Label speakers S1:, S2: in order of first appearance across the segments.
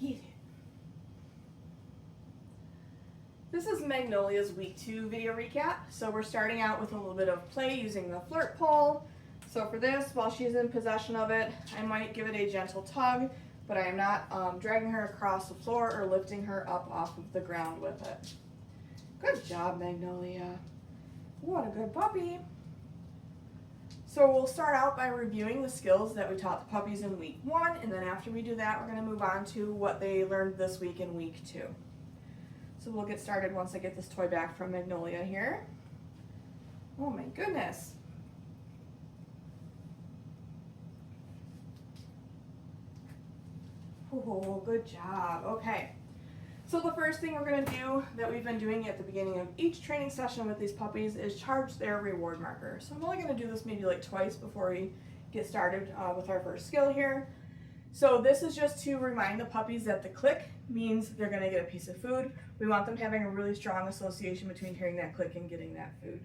S1: Eat it. This is Magnolia's week 2 video recap. So we're starting out with a little bit of play using the flirt pole. So for this, while she's in possession of it, I might give it a gentle tug, but I am not dragging her across the floor or lifting her up off of the ground with it. Good job, Magnolia. What a good puppy. So we'll start out by reviewing the skills that we taught the puppies in week 1, and then after we do that, we're going to move on to what they learned this week in week 2. So we'll get started once I get this toy back from Magnolia here. Oh my goodness. Oh, good job. Okay. So the first thing we're going to do that we've been doing at the beginning of each training session with these puppies is charge their reward marker. So I'm only going to do this maybe like twice before we get started with our first skill here. So this is just to remind the puppies that the click means they're going to get a piece of food. We want them having a really strong association between hearing that click and getting that food.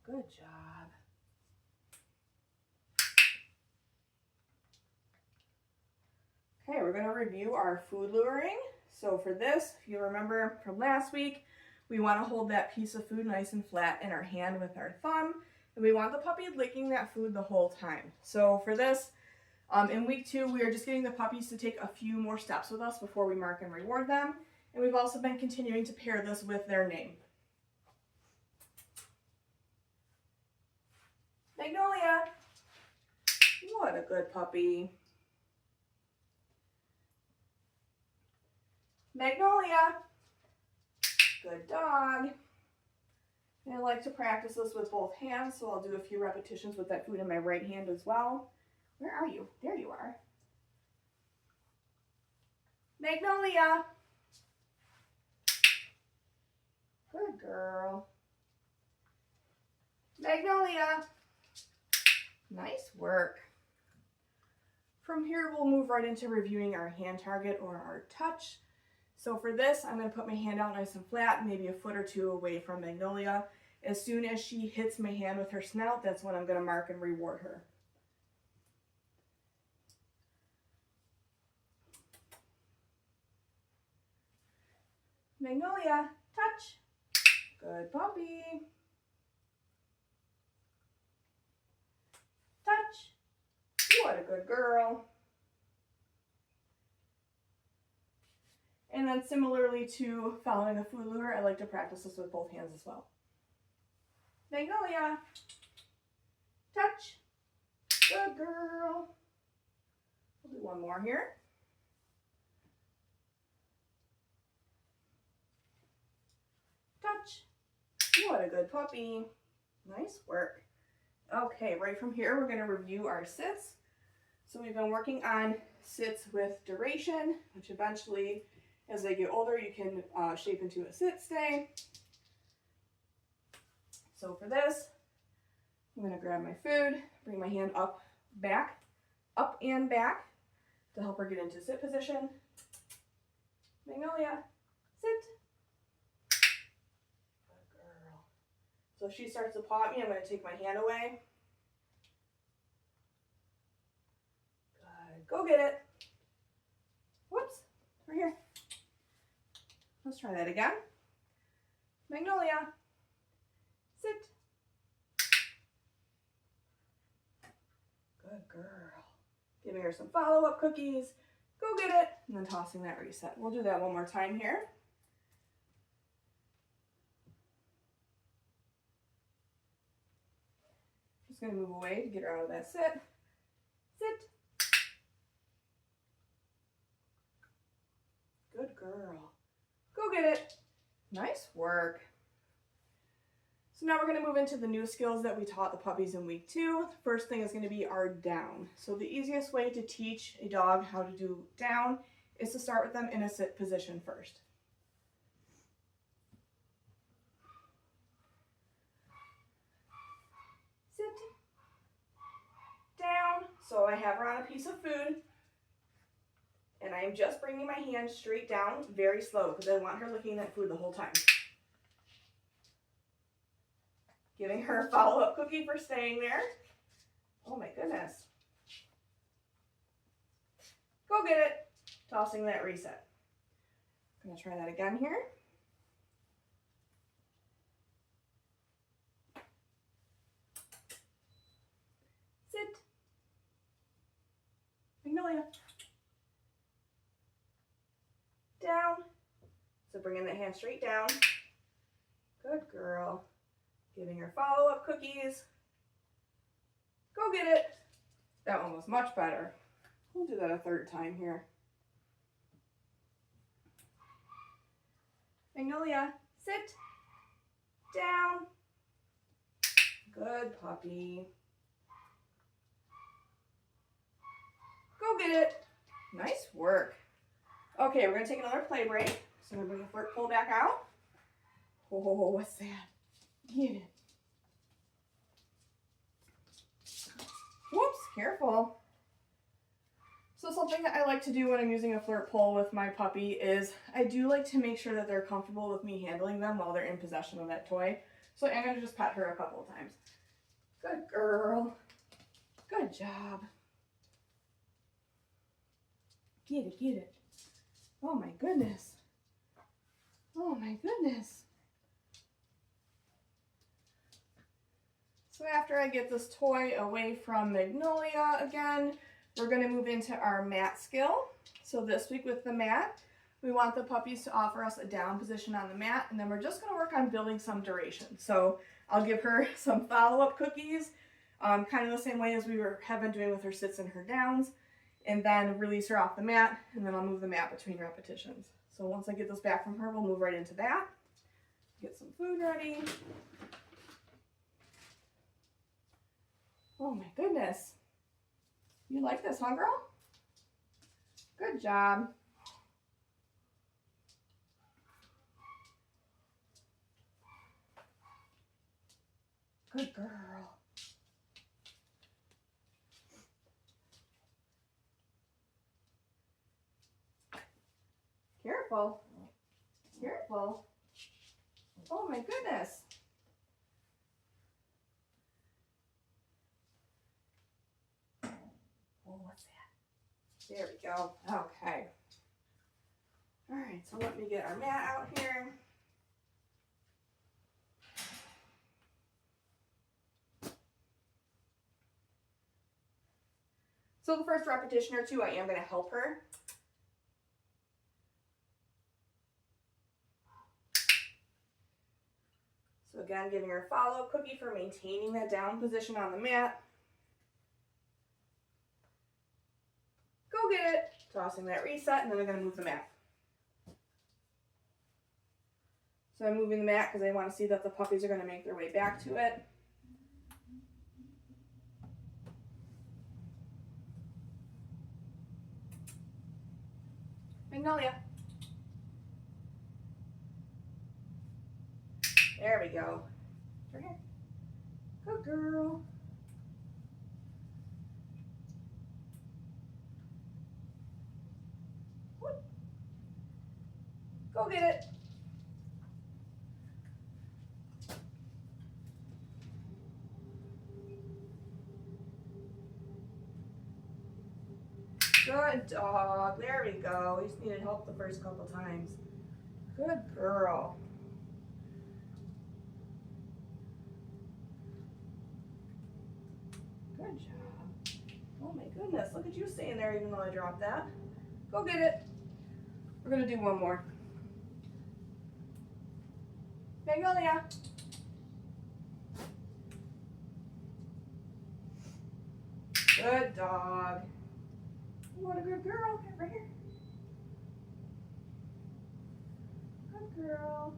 S1: Good job. Okay, we're going to review our food luring. So for this, if you remember from last week, we want to hold that piece of food nice and flat in our hand with our thumb. And we want the puppy licking that food the whole time. So for this, in week 2, we are just getting the puppies to take a few more steps with us before we mark and reward them. And we've also been continuing to pair this with their name. Magnolia, what a good puppy. Magnolia, good dog. And I like to practice this with both hands, so I'll do a few repetitions with that food in my right hand as well. Where are you? There you are. Magnolia. Good girl. Magnolia. Nice work. From here, we'll move right into reviewing our hand target or our touch. So for this, I'm going to put my hand out nice and flat, maybe a foot or two away from Magnolia. As soon as she hits my hand with her snout, that's when I'm going to mark and reward her. Magnolia, touch. Good puppy. Touch. What a good girl. And then similarly to following the food lure, I like to practice this with both hands as well. Magnolia, touch, good girl. We'll do one more here. Touch, what a good puppy. Nice work. Okay, right from here, we're gonna review our sits. So we've been working on sits with duration, which eventually, as they get older, you can shape into a sit stay. So for this, I'm going to grab my food, bring my hand up and back to help her get into sit position. Magnolia, sit. Good girl. So if she starts to paw at me, I'm going to take my hand away. Good. Go get it. Whoops. Right here. Let's try that again. Magnolia, sit. Good girl. Giving her some follow-up cookies. Go get it. And then tossing that reset. We'll do that one more time here. Just going to move away to get her out of that sit. Sit. Good girl. Go get it. Nice work. So now we're going to move into the new skills that we taught the puppies in week 2. The first thing is going to be our down. So the easiest way to teach a dog how to do down is to start with them in a sit position first. Sit. Down. So I have her on a piece of food. And I am just bringing my hand straight down, very slow, because I want her licking that food the whole time. Giving her a follow-up cookie for staying there. Oh my goodness. Go get it. Tossing that reset. I'm gonna try that again here. Sit. Magnolia. Down. So bringing the hand straight down. Good girl. Giving her follow-up cookies. Go get it. That one was much better. We'll do that a third time here. Magnolia, sit. Down. Good puppy. Go get it. Nice work. Okay, we're gonna take another play break. So I'm gonna bring the flirt pole back out. Oh, what's that? Get it. Whoops, careful. So something that I like to do when I'm using a flirt pole with my puppy is I do like to make sure that they're comfortable with me handling them while they're in possession of that toy. So I'm gonna just pet her a couple of times. Good girl. Good job. Get it, get it. Oh my goodness. Oh my goodness. So after I get this toy away from Magnolia again, we're going to move into our mat skill. So this week with the mat, we want the puppies to offer us a down position on the mat, and then we're just going to work on building some duration. So I'll give her some follow-up cookies, kind of the same way as we have been doing with her sits and her downs, and then release her off the mat, and then I'll move the mat between repetitions. So once I get this back from her, we'll move right into that. Get some food ready. Oh my goodness. You like this, huh, girl? Good job. Good girl. Careful. Careful. Oh my goodness. Oh, what's that? There we go. Okay. All right, so let me get our mat out here. So the first repetition or two, I am going to help her. So again, giving her a follow cookie for maintaining that down position on the mat. Go get it. Tossing that reset, and then I'm going to move the mat. So I'm moving the mat because I want to see that the puppies are going to make their way back to it. Magnolia. There we go. Right here. Good girl. Go get it. Good dog. There we go. We just needed help the first couple times. Good girl. Good job. Oh my goodness. Look at you staying there even though I dropped that. Go get it. We're going to do one more. Magnolia. Good dog. What a good girl. Right here. Good girl.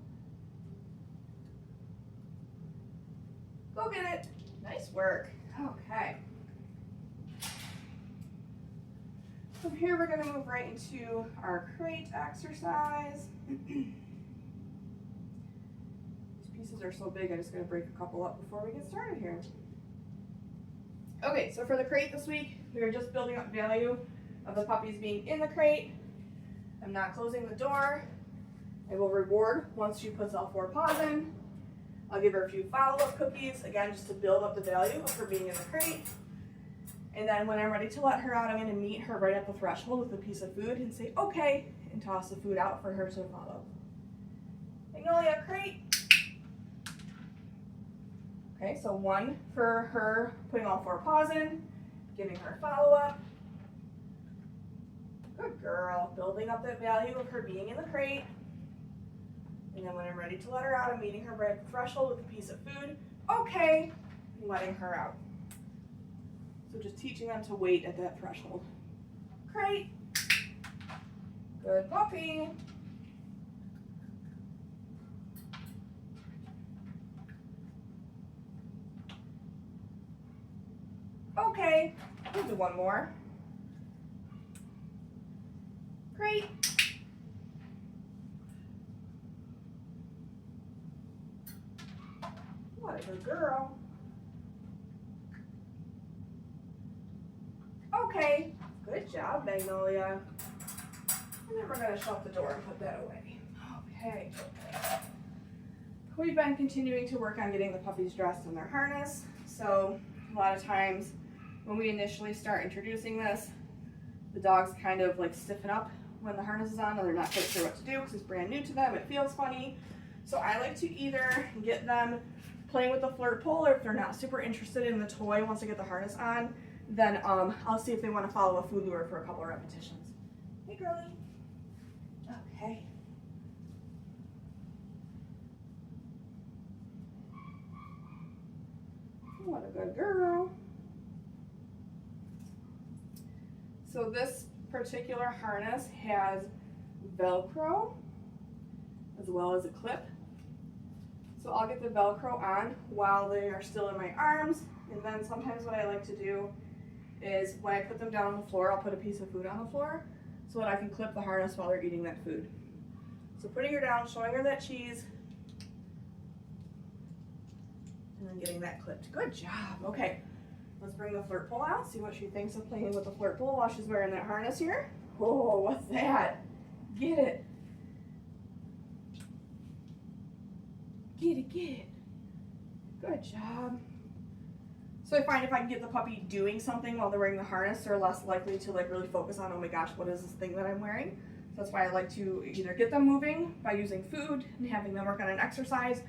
S1: Go get it. Nice work. Okay. From here, we're going to move right into our crate exercise. These pieces are so big, I'm just going to break a couple up before we get started here. Okay, so for the crate this week, we are just building up value of the puppies being in the crate. I'm not closing the door. I will reward once she puts all 4 paws in. I'll give her a few follow-up cookies, again, just to build up the value of her being in the crate. And then when I'm ready to let her out, I'm going to meet her right at the threshold with a piece of food and say, okay, and toss the food out for her to follow. Magnolia, crate. Okay, so 1 for her putting all 4 paws in, giving her follow-up. Good girl, building up that value of her being in the crate. And then when I'm ready to let her out, I'm meeting her right at the threshold with a piece of food. Okay, and letting her out. So just teaching them to wait at that threshold. Crate. Good puppy. Okay, we'll do 1 more. Great. What a good girl. Okay, good job, Magnolia. And then we're going to shut the door and put that away. Okay. We've been continuing to work on getting the puppies dressed in their harness. So a lot of times when we initially start introducing this, the dogs kind of like stiffen up when the harness is on and they're not quite sure what to do because it's brand new to them. It feels funny. So I like to either get them playing with the flirt pole, or if they're not super interested in the toy once they get the harness on, then I'll see if they want to follow a food lure for a couple of repetitions. Hey, girlie. Okay. What a good girl. So this particular harness has Velcro as well as a clip. So I'll get the Velcro on while they are still in my arms, and then sometimes what I like to do is when I put them down on the floor, I'll put a piece of food on the floor so that I can clip the harness while they're eating that food. So putting her down, showing her that cheese, and then getting that clipped. Good job. Okay, let's bring the flirt pole out, see what she thinks of playing with the flirt pole while she's wearing that harness here. Oh, what's that? Get it. Get it, get it. Good job. So I find if I can get the puppy doing something while they're wearing the harness, they're less likely to like really focus on, oh my gosh, what is this thing that I'm wearing? So that's why I like to either get them moving by using food and having them work on an exercise,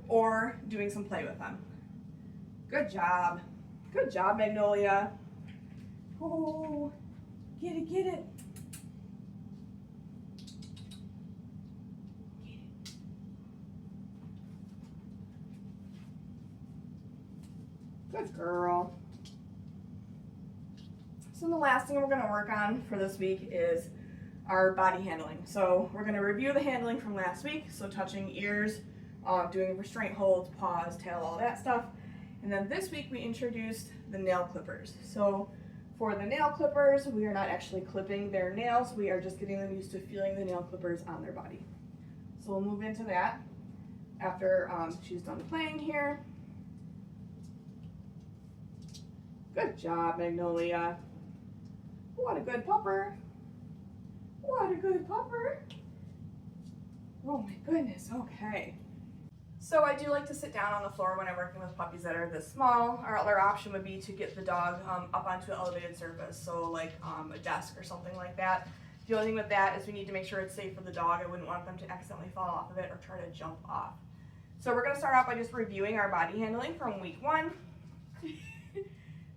S1: or doing some play with them. Good job. Good job, Magnolia. Oh, get it, get it. Good girl. So the last thing we're going to work on for this week is our body handling. So we're going to review the handling from last week. So touching ears, doing restraint holds, paws, tail, all that stuff. And then this week we introduced the nail clippers. So for the nail clippers, we are not actually clipping their nails. We are just getting them used to feeling the nail clippers on their body. So we'll move into that after she's done playing here. Good job, Magnolia. What a good pupper. What a good pupper. Oh my goodness, okay. So I do like to sit down on the floor when I'm working with puppies that are this small. Our other option would be to get the dog up onto an elevated surface, so like a desk or something like that. The only thing with that is we need to make sure it's safe for the dog. I wouldn't want them to accidentally fall off of it or try to jump off. So we're gonna start off by just reviewing our body handling from week 1.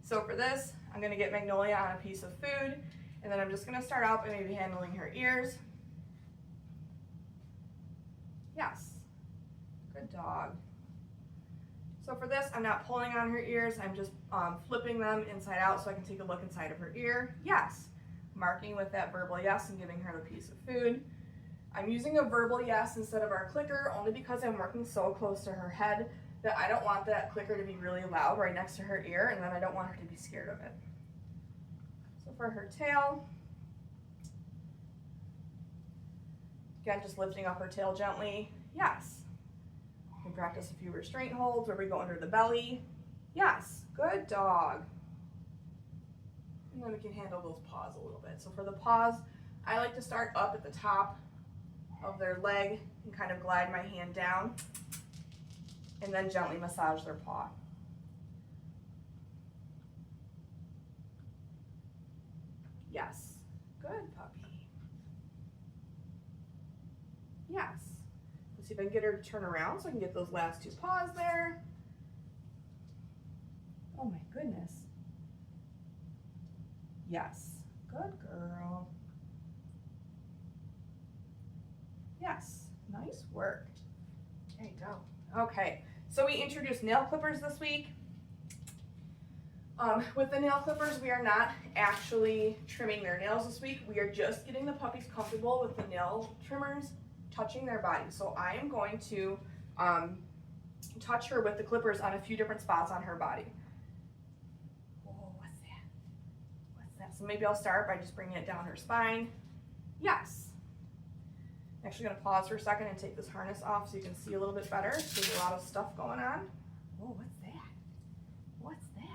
S1: So for this, I'm gonna get Magnolia on a piece of food, and then I'm just gonna start out by maybe handling her ears. Yes, good dog. So for this, I'm not pulling on her ears, I'm just flipping them inside out so I can take a look inside of her ear. Yes, marking with that verbal yes and giving her the piece of food. I'm using a verbal yes instead of our clicker only because I'm working so close to her head that I don't want that clicker to be really loud right next to her ear, and then I don't want her to be scared of it. So for her tail, again, just lifting up her tail gently. Yes. We can practice a few restraint holds where we go under the belly. Yes, good dog. And then we can handle those paws a little bit. So for the paws, I like to start up at the top of their leg and kind of glide my hand down, and then gently massage their paw. Yes. Good puppy. Yes. Let's see if I can get her to turn around so I can get those last two paws there. Oh my goodness. Yes. Good girl. Yes. Nice work. There you go. Okay. So we introduced nail clippers this week. With the nail clippers, we are not actually trimming their nails this week. We are just getting the puppies comfortable with the nail trimmers touching their body. So I am going to touch her with the clippers on a few different spots on her body. Whoa, what's that? What's that? So maybe I'll start by just bringing it down her spine. Yes. I'm actually going to pause for a second and take this harness off so you can see a little bit better. There's a lot of stuff going on. Whoa, what's that? What's that?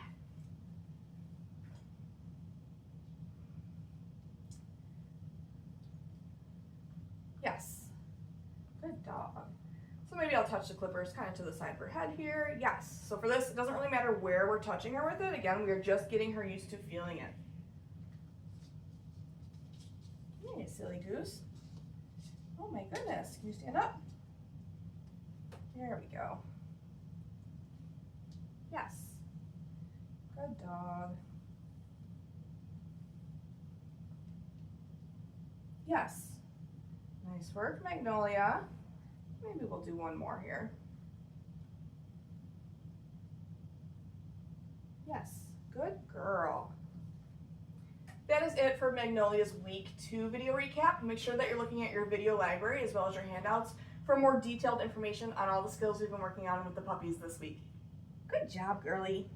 S1: Yes. Good dog. So maybe I'll touch the clippers kind of to the side of her head here. Yes. So for this, it doesn't really matter where we're touching her with it. Again, we are just getting her used to feeling it. Hey, silly goose. Oh my goodness. Can you stand up? There we go. Yes. Good dog. Yes. Nice work, Magnolia. Maybe we'll do one more here. Yes, good girl. That is it for Magnolia's week 2 video recap. Make sure that you're looking at your video library as well as your handouts for more detailed information on all the skills we've been working on with the puppies this week. Good job, girly.